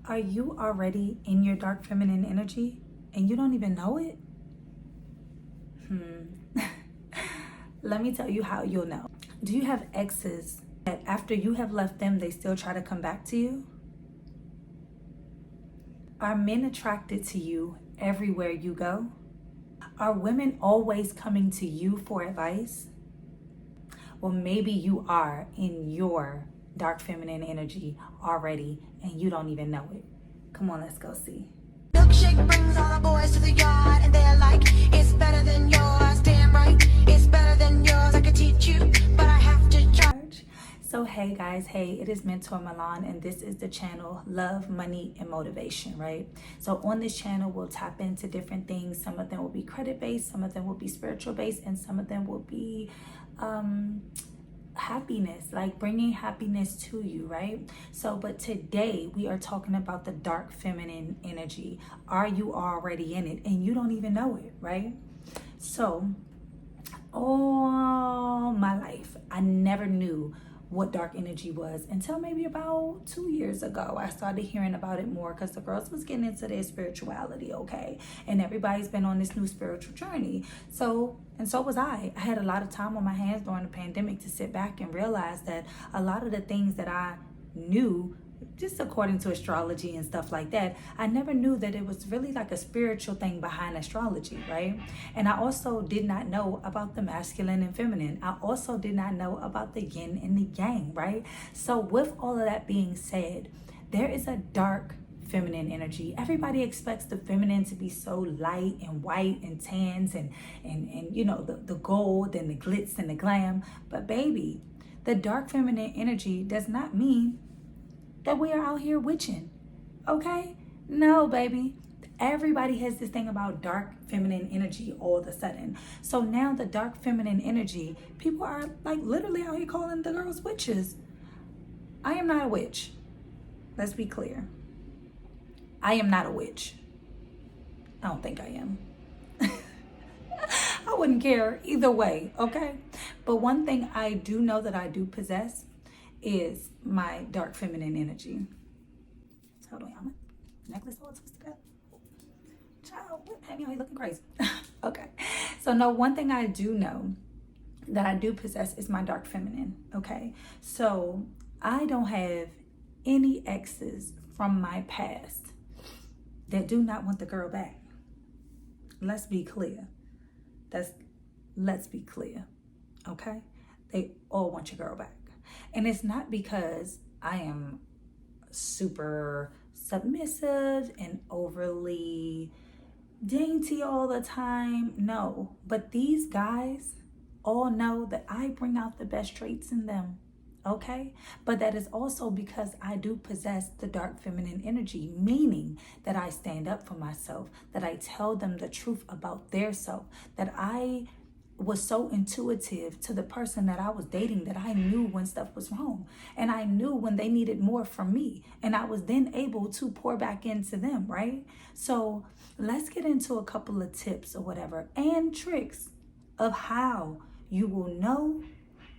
Are you already in your dark feminine energy and you don't even know it? Let me tell you how you'll know. Do you have exes that after you have left them, they still try to come back to you? Are men attracted to you everywhere you go? Are women always coming to you for advice? Well, maybe you are in your dark feminine energy already and you don't even know it. Come on, let's go see. Milkshake brings all the boys to the yard and they're like, it's better than yours. Damn right, it's better than yours. I could teach you, but I have to charge. So hey guys, hey, it is Mentor Milan and this is the channel Love, Money, and Motivation, right? So on this channel, we'll tap into different things. Some of them will be credit-based, some of them will be spiritual-based, and some of them will be happiness, like bringing happiness to you, right? So but today we are talking about the dark feminine energy. Are you already in it and you don't even know it, right? So all my life I never knew what dark energy was until maybe about 2 years ago. I started hearing about it more because the girls was getting into their spirituality, okay? And everybody's been on this new spiritual journey. So was I. I had a lot of time on my hands during the pandemic to sit back and realize that a lot of the things that I knew just according to astrology and stuff like that, I never knew that it was really like a spiritual thing behind astrology, right? And I also did not know about the masculine and feminine. I also did not know about the yin and the yang, right? So with all of that being said, there is a dark feminine energy. Everybody expects the feminine to be so light and white and tans and you know, the gold and the glitz and the glam. But baby, the dark feminine energy does not mean that we are out here witching, okay? No, baby. Everybody has this thing about dark feminine energy all of a sudden. So now the dark feminine energy, people are like literally out here calling the girls witches. I am not a witch. Let's be clear. I am not a witch. I don't think I am. I wouldn't care either way, okay? But one thing I do know that I do possess is my dark feminine energy. Hold on, y'all. Necklace all twisted up. Child, what have you looking crazy? Okay. So no, one thing I do know that I do possess is my dark feminine. Okay. So I don't have any exes from my past that do not want the girl back. Let's be clear. Let's be clear. Okay. They all want your girl back. And it's not because I am super submissive and overly dainty all the time. No, but these guys all know that I bring out the best traits in them. Okay? But that is also because I do possess the dark feminine energy, meaning that I stand up for myself, that I tell them the truth about their self, that I was so intuitive to the person that I was dating that I knew when stuff was wrong and I knew when they needed more from me, and I was then able to pour back into them, right? So let's get into a couple of tips or whatever and tricks of how you will know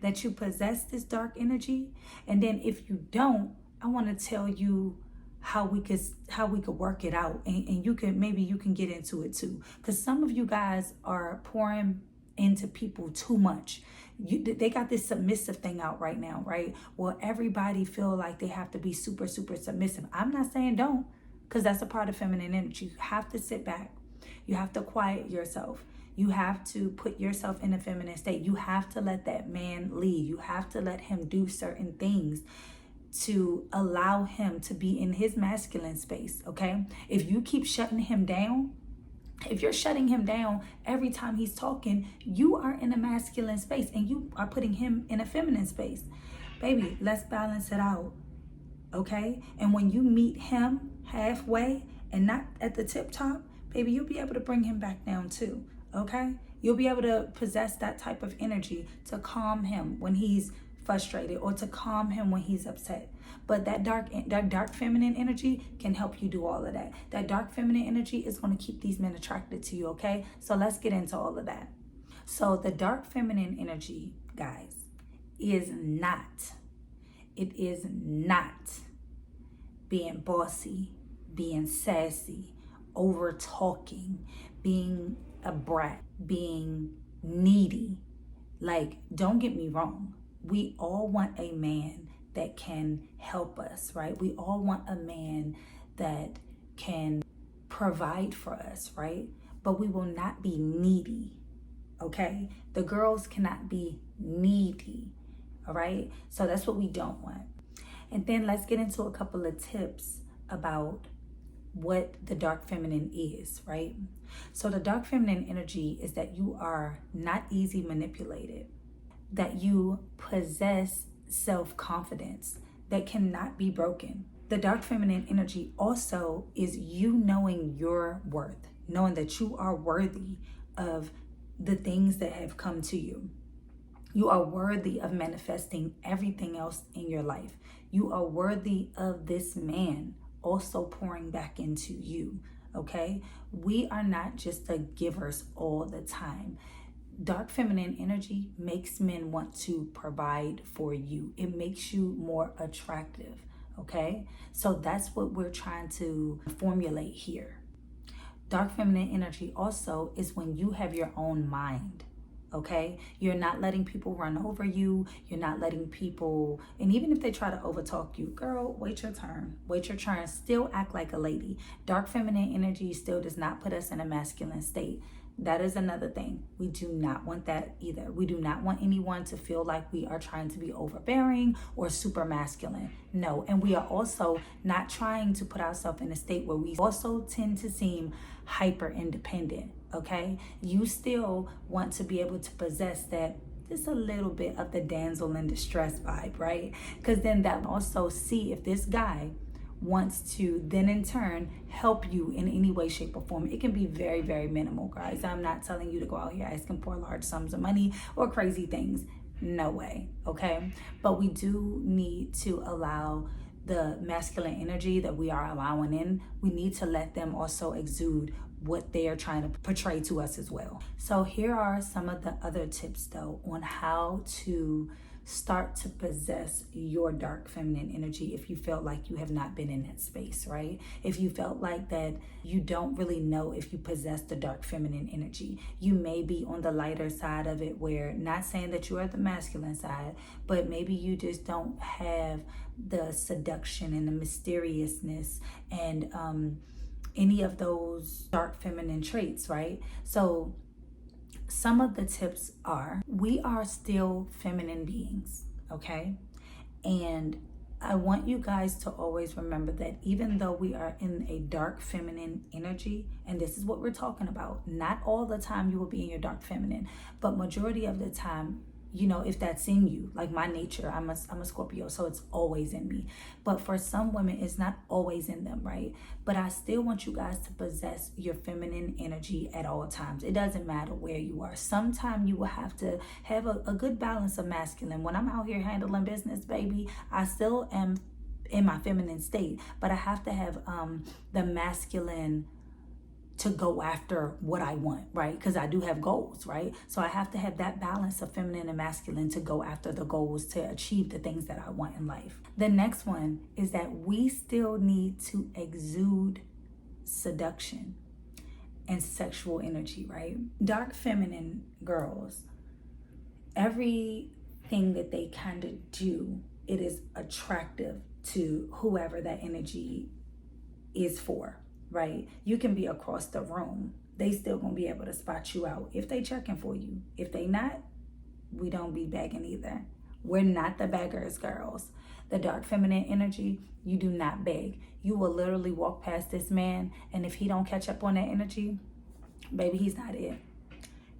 that you possess this dark energy. And then if you don't, I want to tell you how we could work it out, and you can get into it too, because some of you guys are pouring into people too much. They got this submissive thing out right now, right? Well, everybody feel like they have to be super submissive. I'm not saying don't, because that's a part of feminine energy. You have to sit back. You have to quiet yourself. You have to put yourself in a feminine state. You have to let that man lead. You have to let him do certain things to allow him to be in his masculine space, okay? If you keep shutting him down, if you're shutting him down every time he's talking, you are in a masculine space and you are putting him in a feminine space. Baby, let's balance it out, okay? And when you meet him halfway and not at the tip top, baby, you'll be able to bring him back down too, okay? You'll be able to possess that type of energy to calm him when he's frustrated or to calm him when he's upset. But that dark feminine energy can help you do all of that. That dark feminine energy is going to keep these men attracted to you, okay? So let's get into all of that. So the dark feminine energy, guys, is not being bossy, being sassy, over talking, being a brat, being needy. Like, don't get me wrong. We all want a man that can help us, right? We all want a man that can provide for us, right? But we will not be needy, okay? The girls cannot be needy, all right? So that's what we don't want. And then let's get into a couple of tips about what the dark feminine is, right? So the dark feminine energy is that you are not easy manipulated, that you possess self-confidence that cannot be broken. The dark feminine energy also is you knowing your worth, knowing that you are worthy of the things that have come to you. You are worthy of manifesting everything else in your life. You are worthy of this man also pouring back into you, okay? We are not just the givers all the time. Dark feminine energy makes men want to provide for you. It makes you more attractive, okay? So that's what we're trying to formulate here. Dark feminine energy also is when you have your own mind, okay? You're not letting people run over you. You're not letting people, and even if they try to overtalk you, girl, wait your turn. Wait your turn. Still act like a lady. Dark feminine energy still does not put us in a masculine state. That is another thing. We do not want that either. We do not want anyone to feel like we are trying to be overbearing or super masculine. No, and we are also not trying to put ourselves in a state where we also tend to seem hyper independent, okay? You still want to be able to possess that just a little bit of the damsel in distress vibe, right? Because then that will also see if this guy wants to then in turn help you in any way, shape, or form. It can be very, very minimal, guys. I'm not telling you to go out here asking for large sums of money or crazy things. No way, okay? But we do need to allow the masculine energy that we are allowing in, we need to let them also exude what they are trying to portray to us as well. So here are some of the other tips though on how to start to possess your dark feminine energy if you felt like you have not been in that space, right? If you felt like that you don't really know if you possess the dark feminine energy. You may be on the lighter side of it, where, not saying that you are the masculine side, but maybe you just don't have the seduction and the mysteriousness and any of those dark feminine traits, right? So some of the tips are, we are still feminine beings, okay? And I want you guys to always remember that even though we are in a dark feminine energy, and this is what we're talking about, not all the time you will be in your dark feminine, but majority of the time, you know, if that's in you, like my nature, I'm a Scorpio, so it's always in me. But for some women, it's not always in them, right? But I still want you guys to possess your feminine energy at all times. It doesn't matter where you are. Sometimes you will have to have a good balance of masculine. When I'm out here handling business, baby, I still am in my feminine state, but I have to have the masculine to go after what I want, right? Because I do have goals, right? So I have to have that balance of feminine and masculine to go after the goals, to achieve the things that I want in life. The next one is that we still need to exude seduction and sexual energy, right? Dark feminine girls, everything that they kind of do, it is attractive to whoever that energy is for, right? You can be across the room, they still gonna be able to spot you out if they checking for you. If they not, we don't be begging either. We're not the beggars, girls. The dark feminine energy, you do not beg. You will literally walk past this man, and if he don't catch up on that energy, baby, he's not it.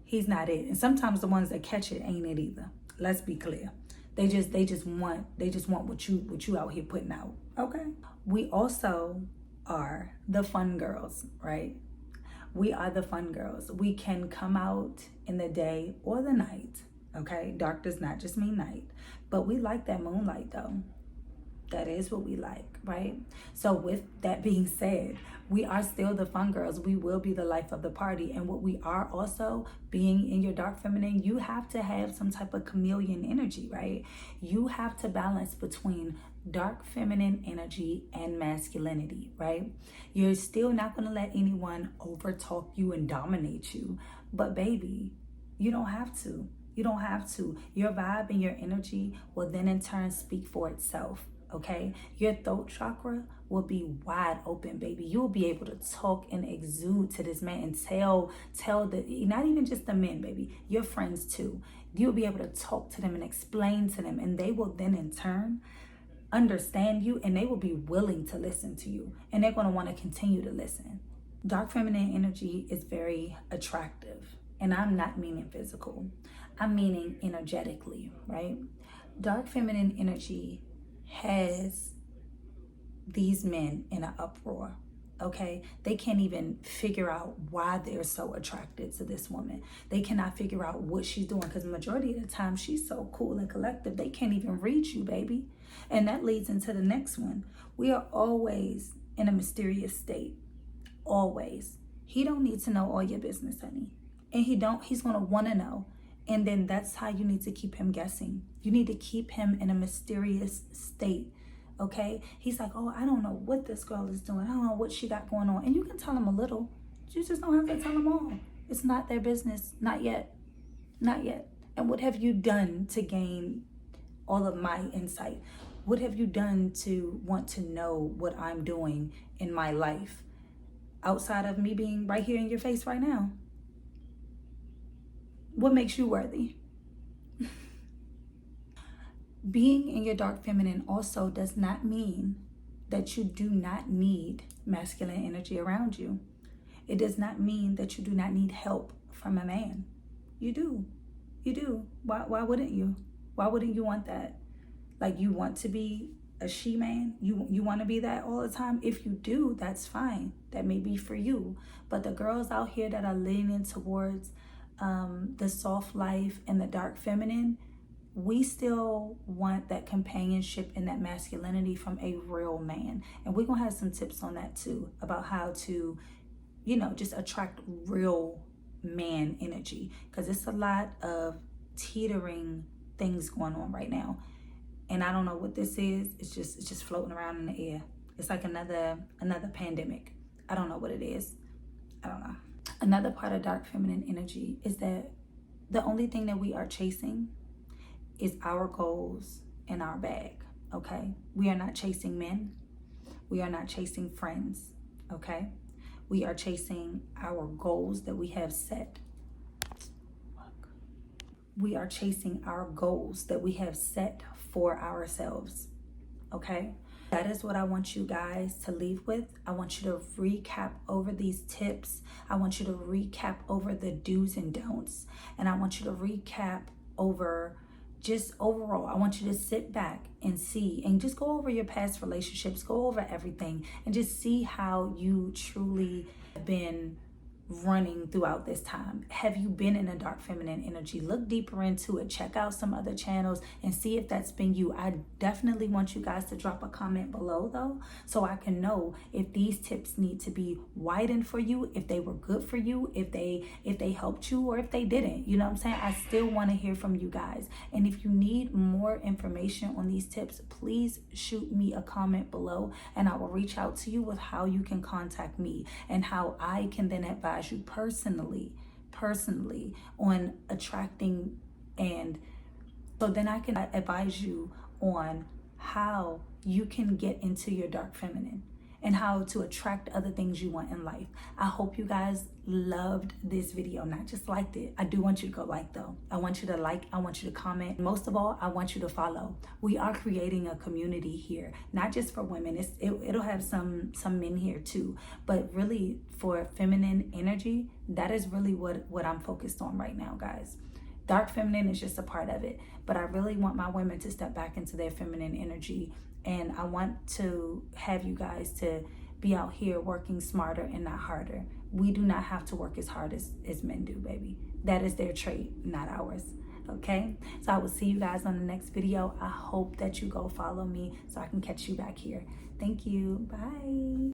He's not it. And sometimes the ones that catch it ain't it either. Let's be clear. They just want what you out here putting out. Okay. We also are the fun girls, right? We are the fun girls. We can come out in the day or the night, okay? Dark does not just mean night, but we like that moonlight though. That is what we like, right? So with that being said, we are still the fun girls. We will be the life of the party. And what we are also, being in your dark feminine, you have to have some type of chameleon energy, right? You have to balance between dark feminine energy and masculinity, right? You're still not going to let anyone overtalk you and dominate you. But baby, you don't have to. You don't have to. Your vibe and your energy will then in turn speak for itself. Okay, your throat chakra will be wide open, baby. You'll be able to talk and exude to this man and tell the, not even just the men, baby, your friends too. You'll be able to talk to them and explain to them, and they will then in turn understand you, and they will be willing to listen to you, and they're going to want to continue to listen. Dark feminine energy is very attractive, and I'm not meaning physical. I'm meaning energetically, right? Dark feminine energy has these men in an uproar. Okay, they can't even figure out why they're so attracted to this woman. They cannot figure out what she's doing, because the majority of the time she's so cool and collective, they can't even read you, baby. And that leads into the next one. We are always in a mysterious state. Always. He don't need to know all your business, honey. And he's gonna want to know. And then that's how you need to keep him guessing. You need to keep him in a mysterious state. Okay, he's like, oh, I don't know what this girl is doing. I don't know what she got going on. And you can tell him a little. You just don't have to tell him all. It's not their business. Not yet. Not yet. And what have you done to gain all of my insight? What have you done to want to know what I'm doing in my life outside of me being right here in your face right now? What makes you worthy? Being in your dark feminine also does not mean that you do not need masculine energy around you. It does not mean that you do not need help from a man. You do. You do. Why wouldn't you? Why wouldn't you want that? Like, you want to be a she-man? You want to be that all the time? If you do, that's fine. That may be for you. But the girls out here that are leaning towards the soft life and the dark feminine, we still want that companionship and that masculinity from a real man. And we're going to have some tips on that too, about how to, just attract real man energy. Because it's a lot of teetering things going on right now. And I don't know what this is. It's just floating around in the air. It's like another pandemic. I don't know what it is. I don't know. Another part of dark feminine energy is that the only thing that we are chasing is our goals and our bag, okay? We are not chasing men. We are not chasing friends, okay? We are chasing our goals that we have set. We are chasing our goals that we have set for ourselves, okay? That is what I want you guys to leave with. I want you to recap over these tips. I want you to recap over the do's and don'ts. And I want you to recap over just overall. I want you to sit back and see and just go over your past relationships, go over everything, and just see how you truly have been running throughout this time. Have you been in a dark feminine energy? Look deeper into it. Check out some other channels and see if that's been you. I definitely want you guys to drop a comment below though, so I can know if these tips need to be widened for you, if they were good for you, if they helped you, or if they didn't. You know what I'm saying? I still want to hear from you guys. And if you need more information on these tips, please shoot me a comment below and I will reach out to you with how you can contact me and how I can then advise you personally on attracting, and so then I can advise you on how you can get into your dark feminine and how to attract other things you want in life. I hope you guys loved this video, not just liked it. I do want you to go like though. I want you to like, I want you to comment. Most of all, I want you to follow. We are creating a community here, not just for women. It'll have some men here too, but really for feminine energy, that is really what I'm focused on right now, guys. Dark feminine is just a part of it, but I really want my women to step back into their feminine energy. And I want to have you guys to be out here working smarter and not harder. We do not have to work as hard as men do, baby. That is their trait, not ours. Okay? So I will see you guys on the next video. I hope that you go follow me so I can catch you back here. Thank you. Bye.